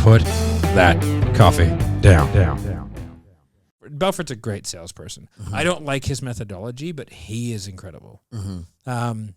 put that coffee down. Belfort's a great salesperson. Mm-hmm. I don't like his methodology, but he is incredible. Mm-hmm.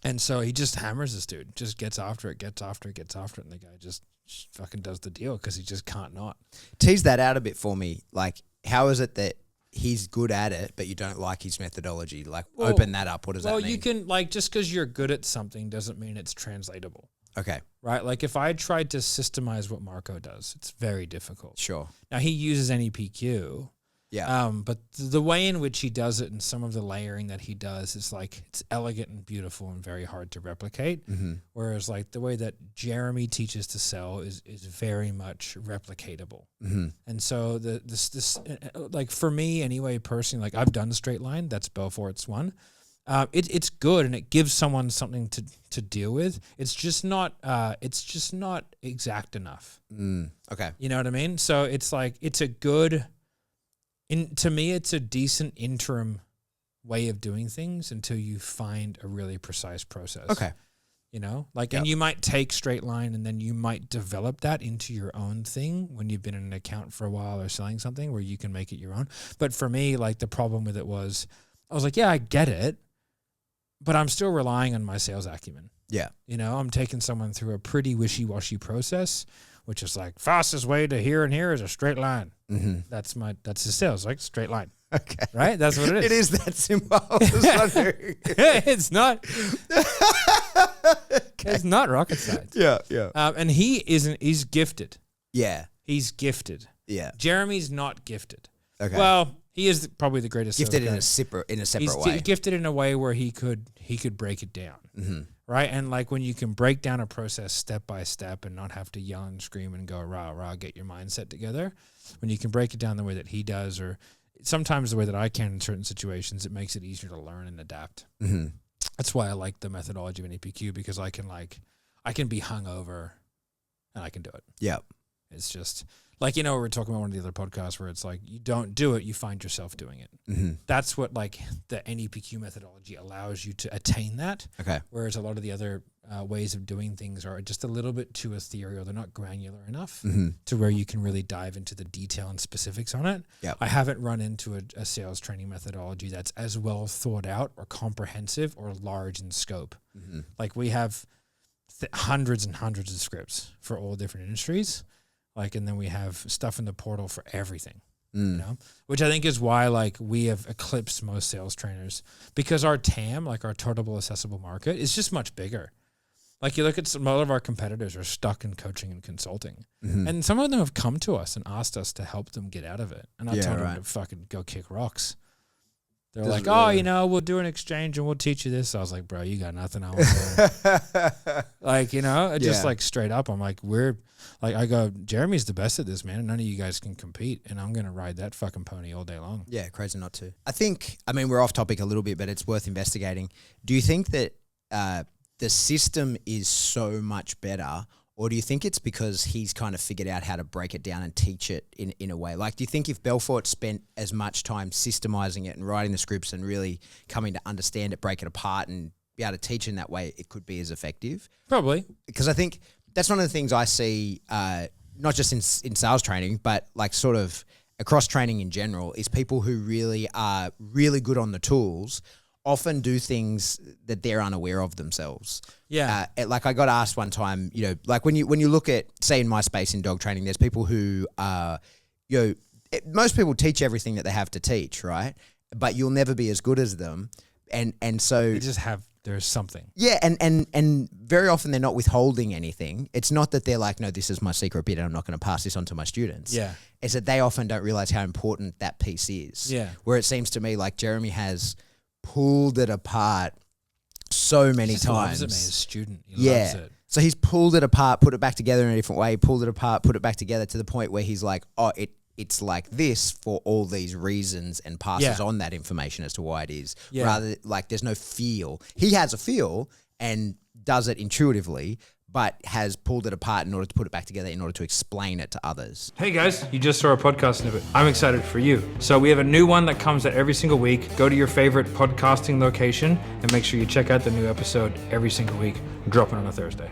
And so he just hammers this dude, just gets after it, and the guy just fucking does the deal because he just can't not. Tease that out a bit for me. Like, how is it that he's good at it, but you don't like his methodology? Like, open that up. What does that mean? Well, you can, like, just because you're good at something doesn't mean it's translatable. Okay. Right? Like, if I tried to systemize what Marco does, it's very difficult. Sure. Now, he uses NEPQ. Yeah. But the way in which he does it and some of the layering that he does is like, it's elegant and beautiful and very hard to replicate. Mm-hmm. Whereas like the way that Jeremy teaches to sell is very much replicatable. Mm-hmm. And so this like for me anyway, personally, like I've done straight line. That's Belfort's one. It's good and it gives someone something to deal with. It's just not exact enough. Okay. You know what I mean? So it's like, it's a good, to me, it's a decent interim way of doing things until you find a really precise process. Okay. You know, like, and you might take straight line and then you might develop that into your own thing when you've been in an account for a while or selling something where you can make it your own. But for me, like the problem with it was, I was like, yeah, I get it, but I'm still relying on my sales acumen. Yeah. You know, I'm taking someone through a pretty wishy-washy process, which is like fastest way to here and here is a straight line. Mm-hmm. That's his sales, like straight line. Okay. Right? That's what it is. It is that simple. It's not. Okay. It's not rocket science. Yeah, yeah. And he's gifted. Yeah. He's gifted. Yeah. Jeremy's not gifted. Okay. Well, he is probably the greatest. Gifted in a separate way. He's gifted in a way where he could break it down. Mm-hmm. Right? And like when you can break down a process step by step and not have to yell and scream and go rah rah, get your mindset together. When you can break it down the way that he does, or sometimes the way that I can in certain situations, it makes it easier to learn and adapt. Mm-hmm. That's why I like the methodology of NEPQ, because I can be hungover and I can do it. Yeah. It's just like, you know, we were talking about one of the other podcasts where it's like, you don't do it, you find yourself doing it. Mm-hmm. That's what like the NEPQ methodology allows you to attain that. Okay. Whereas a lot of the other ways of doing things are just a little bit too ethereal. They're not granular enough to where you can really dive into the detail and specifics on it. Yep. I haven't run into a sales training methodology that's as well thought out or comprehensive or large in scope. Mm-hmm. Like we have hundreds and hundreds of scripts for all different industries. Like, and then we have stuff in the portal for everything, you know, which I think is why like we have eclipsed most sales trainers, because our TAM, like our total accessible market, is just much bigger. Like you look at a lot of our competitors are stuck in coaching and consulting, and some of them have come to us and asked us to help them get out of it. And I told them to fucking go kick rocks. They're like, oh, you know, we'll do an exchange and we'll teach you this. I was like, bro, you got nothing. I want like, you know, just like straight up. I'm like, I go, Jeremy's the best at this, man. And none of you guys can compete. And I'm going to ride that fucking pony all day long. Yeah, crazy not to. I mean, we're off topic a little bit, but it's worth investigating. Do you think that the system is so much better, or do you think it's because he's kind of figured out how to break it down and teach it in a way? Like, do you think if Belfort spent as much time systemizing it and writing the scripts and really coming to understand it, break it apart and be able to teach in that way, it could be as effective? Probably. Because I think that's one of the things I see, not just in sales training, but like sort of across training in general, is people who really are really good on the tools often do things that they're unaware of themselves. Yeah. Like I got asked one time, you know, like when you look at, say in my space in dog training, there's people who, most people teach everything that they have to teach, right? But you'll never be as good as them. And so they just have, there's something. Yeah. And very often they're not withholding anything. It's not that they're like, no, this is my secret bit and I'm not going to pass this on to my students. Yeah. It's that they often don't realize how important that piece is. Yeah. Where it seems to me like Jeremy has pulled it apart so many times. Loves it, man. He's a student. He loves it. So he's pulled it apart, put it back together in a different way, pulled it apart, put it back together to the point where he's like, oh, it's like this for all these reasons, and passes on that information as to why it is. Yeah. Rather, like there's no feel. He has a feel and does it intuitively, but has pulled it apart in order to put it back together in order to explain it to others. Hey guys, you just saw a podcast snippet. I'm excited for you. So we have a new one that comes out every single week. Go to your favorite podcasting location and make sure you check out the new episode every single week. We're dropping on a Thursday.